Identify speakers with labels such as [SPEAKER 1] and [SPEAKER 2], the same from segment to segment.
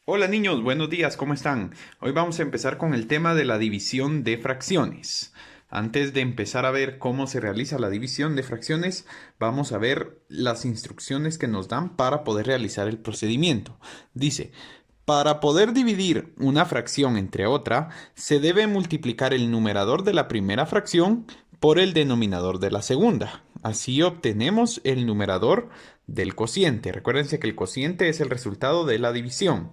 [SPEAKER 1] Hola niños, buenos días, ¿cómo están? Hoy vamos a empezar con el tema de la división de fracciones. Antes de empezar a ver cómo se realiza la división de fracciones, vamos a ver las instrucciones que nos dan para poder realizar el procedimiento. Dice, para poder dividir una fracción entre otra, se debe multiplicar el numerador de la primera fracción por el denominador de la segunda. Así obtenemos el numerador del cociente. Recuérdense que el cociente es el resultado de la división.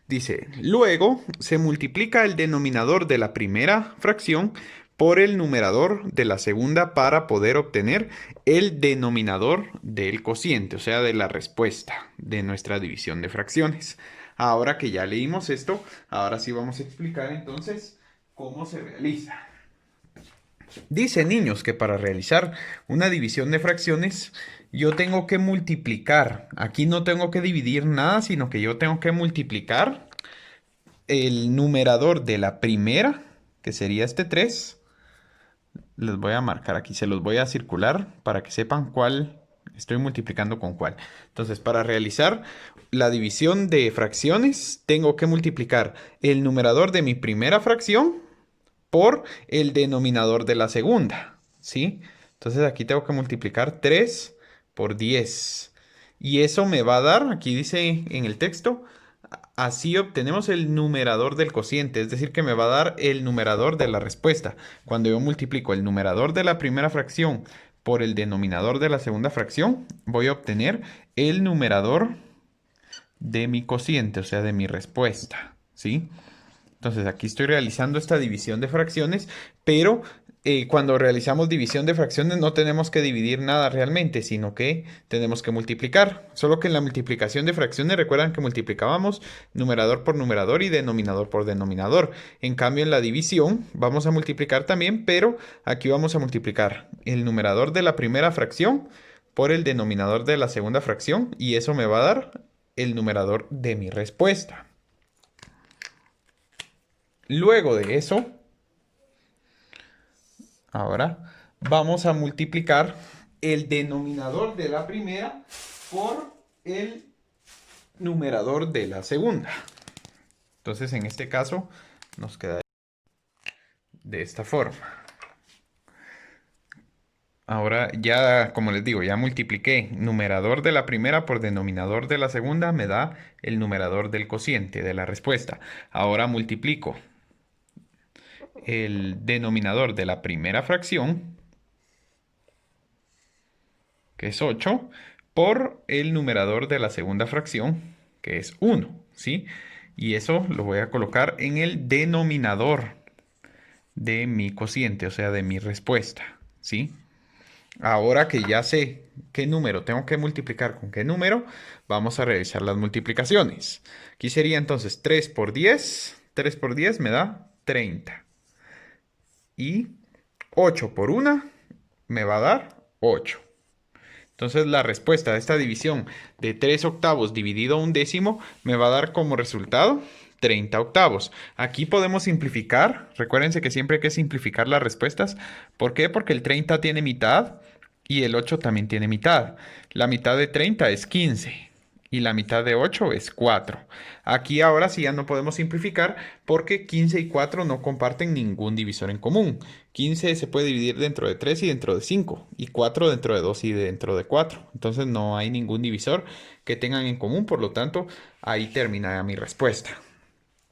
[SPEAKER 1] Dice, luego se multiplica el denominador de la primera fracción por el numerador de la segunda para poder obtener el denominador del cociente, o sea, de la respuesta de nuestra división de fracciones. Ahora que ya leímos esto, ahora sí vamos a explicar entonces cómo se realiza. Dice, niños, que para realizar una división de fracciones yo tengo que multiplicar. Aquí no tengo que dividir nada, sino que yo tengo que multiplicar el numerador de la primera, que sería este 3. Les voy a marcar aquí, se los voy a circular para que sepan cuál estoy multiplicando con cuál. Entonces, para realizar la división de fracciones, tengo que multiplicar el numerador de mi primera fracción por el denominador de la segunda, ¿sí? Entonces aquí tengo que multiplicar 3 por 10. Y eso me va a dar, aquí dice en el texto, así obtenemos el numerador del cociente, es decir, que me va a dar el numerador de la respuesta. Cuando yo multiplico el numerador de la primera fracción por el denominador de la segunda fracción, voy a obtener el numerador de mi cociente, o sea, de mi respuesta, ¿sí? Entonces aquí estoy realizando esta división de fracciones, pero cuando realizamos división de fracciones no tenemos que dividir nada realmente, sino que tenemos que multiplicar. Solo que en la multiplicación de fracciones recuerdan que multiplicábamos numerador por numerador y denominador por denominador. En cambio en la división vamos a multiplicar también, pero aquí vamos a multiplicar el numerador de la primera fracción por el denominador de la segunda fracción y eso me va a dar el numerador de mi respuesta. Luego de eso, ahora vamos a multiplicar el denominador de la primera por el numerador de la segunda. Entonces, en este caso, nos queda de esta forma. Ahora ya, como les digo, ya multipliqué numerador de la primera por denominador de la segunda, me da el numerador del cociente de la respuesta. Ahora multiplico el denominador de la primera fracción, que es 8, por el numerador de la segunda fracción, que es 1, ¿sí? Y eso lo voy a colocar en el denominador de mi cociente, o sea, de mi respuesta, ¿sí? Ahora que ya sé qué número tengo que multiplicar con qué número, vamos a realizar las multiplicaciones. Aquí sería entonces 3 por 10. 3 por 10 me da 30. Y 8 por 1 me va a dar 8. Entonces la respuesta de esta división de 3 octavos dividido a un décimo me va a dar como resultado 30 octavos. Aquí podemos simplificar. Recuérdense que siempre hay que simplificar las respuestas. ¿Por qué? Porque el 30 tiene mitad y el 8 también tiene mitad. La mitad de 30 es 15 y la mitad de 8 es 4. Aquí ahora sí ya no podemos simplificar porque 15 y 4 no comparten ningún divisor en común. 15 se puede dividir dentro de 3 y dentro de 5 y 4 dentro de 2 y dentro de 4. Entonces no hay ningún divisor que tengan en común, por lo tanto ahí termina mi respuesta.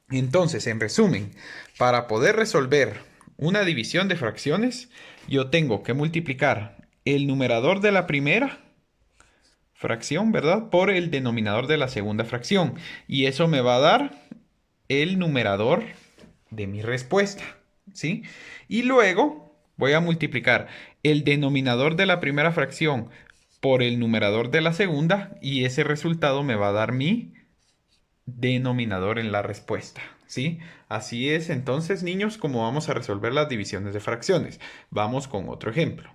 [SPEAKER 1] Entonces, en resumen, para poder resolver una división de fracciones, yo tengo que multiplicar el numerador de la primera fracción, ¿verdad? Por el denominador de la segunda fracción. Y eso me va a dar el numerador de mi respuesta, ¿sí? Y luego voy a multiplicar el denominador de la primera fracción por el numerador de la segunda y ese resultado me va a dar mi denominador en la respuesta, ¿sí? Así es entonces, niños, como vamos a resolver las divisiones de fracciones. Vamos con otro ejemplo.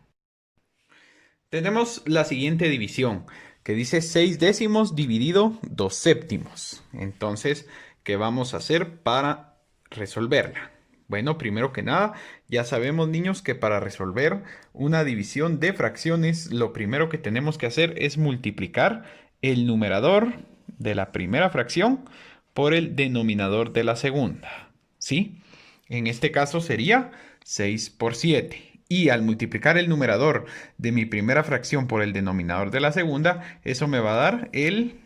[SPEAKER 1] Tenemos la siguiente división que dice 6 décimos dividido 2 séptimos. Entonces, ¿qué vamos a hacer para resolverla? Bueno, primero que nada, ya sabemos, niños, que para resolver una división de fracciones, lo primero que tenemos que hacer es multiplicar el numerador de la primera fracción por el denominador de la segunda, ¿sí? En este caso sería 6 por 7. Y al multiplicar el numerador de mi primera fracción por el denominador de la segunda, eso me va a dar el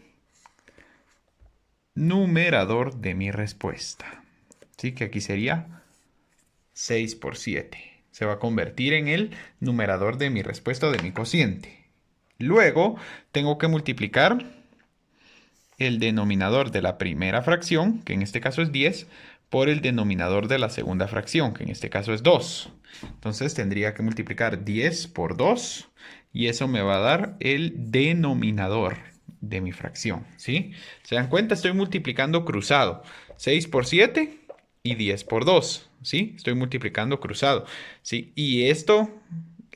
[SPEAKER 1] numerador de mi respuesta. ¿Sí? Que aquí sería 6 por 7. Se va a convertir en el numerador de mi respuesta o de mi cociente. Luego tengo que multiplicar el denominador de la primera fracción, que en este caso es 10, por el denominador de la segunda fracción, que en este caso es 2. Entonces tendría que multiplicar 10 por 2 y eso me va a dar el denominador de mi fracción, ¿sí? ¿Se dan cuenta? Estoy multiplicando cruzado. 6 por 7 y 10 por 2, ¿sí? Estoy multiplicando cruzado, ¿sí? Y esto,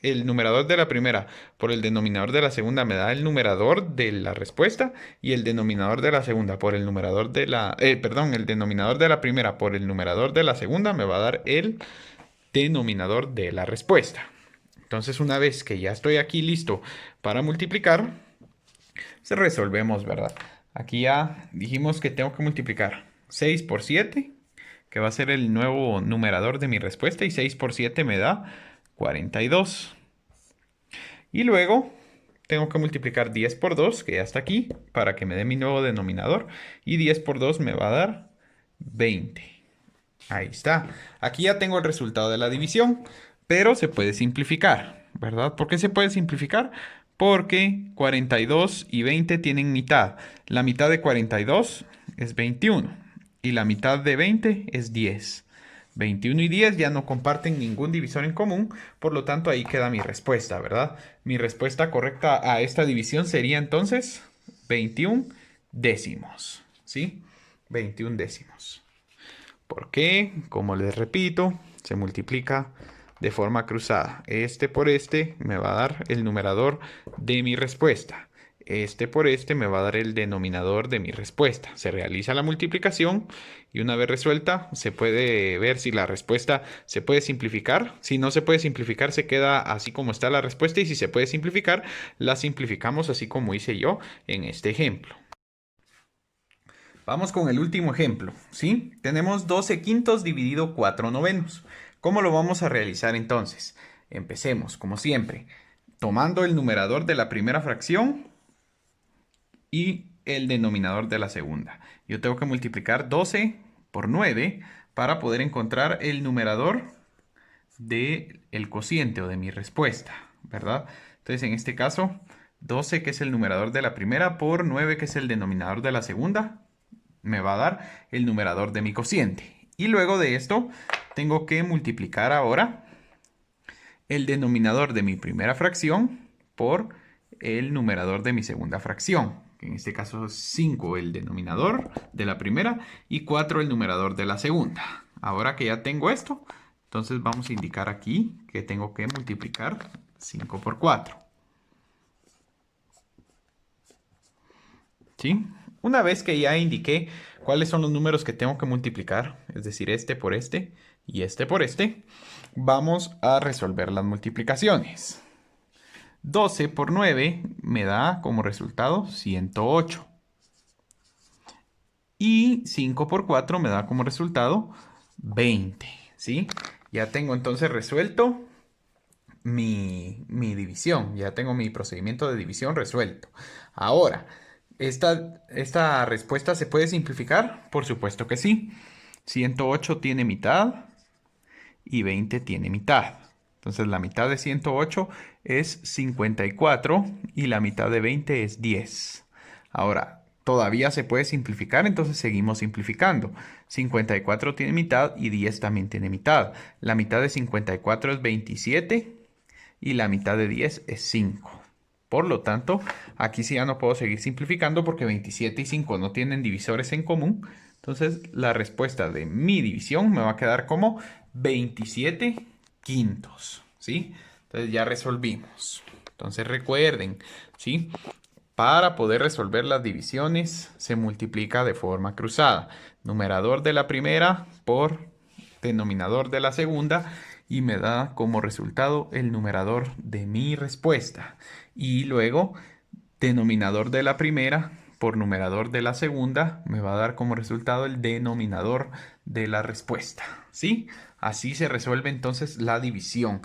[SPEAKER 1] el numerador de la primera por el denominador de la segunda me da el numerador de la respuesta y el denominador de la segunda por el numerador de la, perdón, el denominador de la primera por el numerador de la segunda me va a dar el denominador de la respuesta. Entonces, una vez que ya estoy aquí listo para multiplicar, se resolvemos, ¿verdad? Aquí ya dijimos que tengo que multiplicar 6 por 7, que va a ser el nuevo numerador de mi respuesta, y 6 por 7 me da 42. Y luego tengo que multiplicar 10 por 2, que ya está aquí, para que me dé mi nuevo denominador. Y 10 por 2 me va a dar 20. Ahí está. Aquí ya tengo el resultado de la división, pero se puede simplificar, ¿verdad? ¿Por qué se puede simplificar? Porque 42 y 20 tienen mitad. La mitad de 42 es 21 y la mitad de 20 es 10. 21 y 10 ya no comparten ningún divisor en común, por lo tanto ahí queda mi respuesta, ¿verdad? Mi respuesta correcta a esta división sería entonces 21 décimos, ¿sí? 21 décimos. Porque, como les repito, se multiplica de forma cruzada. Este por este me va a dar el numerador de mi respuesta. Este por este me va a dar el denominador de mi respuesta. Se realiza la multiplicación y una vez resuelta se puede ver si la respuesta se puede simplificar. Si no se puede simplificar, se queda así como está la respuesta, y si se puede simplificar, la simplificamos así como hice yo en este ejemplo. Vamos con el último ejemplo, ¿sí? Tenemos 12 quintos dividido 4 novenos. ¿Cómo lo vamos a realizar entonces? Empecemos, como siempre, tomando el numerador de la primera fracción y el denominador de la segunda. Yo tengo que multiplicar 12 por 9 para poder encontrar el numerador del cociente o de mi respuesta, ¿verdad? Entonces, en este caso, 12, que es el numerador de la primera, por 9, que es el denominador de la segunda, me va a dar el numerador de mi cociente. Y luego de esto tengo que multiplicar ahora el denominador de mi primera fracción por el numerador de mi segunda fracción. Que en este caso es 5 el denominador de la primera y 4 el numerador de la segunda. Ahora que ya tengo esto, entonces vamos a indicar aquí que tengo que multiplicar 5 por 4. ¿Sí? Una vez que ya indiqué cuáles son los números que tengo que multiplicar, es decir, este por este y este por este, vamos a resolver las multiplicaciones. 12 por 9 me da como resultado 108. Y 5 por 4 me da como resultado 20. ¿Sí? Ya tengo entonces resuelto mi división. Ya tengo mi procedimiento de división resuelto. Ahora, ¿esta respuesta se puede simplificar? Por supuesto que sí. 108 tiene mitad y 20 tiene mitad. Entonces la mitad de 108 es 54 y la mitad de 20 es 10. Ahora, todavía se puede simplificar, entonces seguimos simplificando. 54 tiene mitad y 10 también tiene mitad. La mitad de 54 es 27 y la mitad de 10 es 5. Por lo tanto, aquí sí ya no puedo seguir simplificando porque 27 y 5 no tienen divisores en común. Entonces, la respuesta de mi división me va a quedar como 27 quintos, ¿sí? Entonces ya resolvimos. Entonces recuerden, ¿sí? Para poder resolver las divisiones se multiplica de forma cruzada. Numerador de la primera por denominador de la segunda y me da como resultado el numerador de mi respuesta. Y luego denominador de la primera por numerador de la segunda, me va a dar como resultado el denominador de la respuesta, ¿sí? Así se resuelve entonces la división.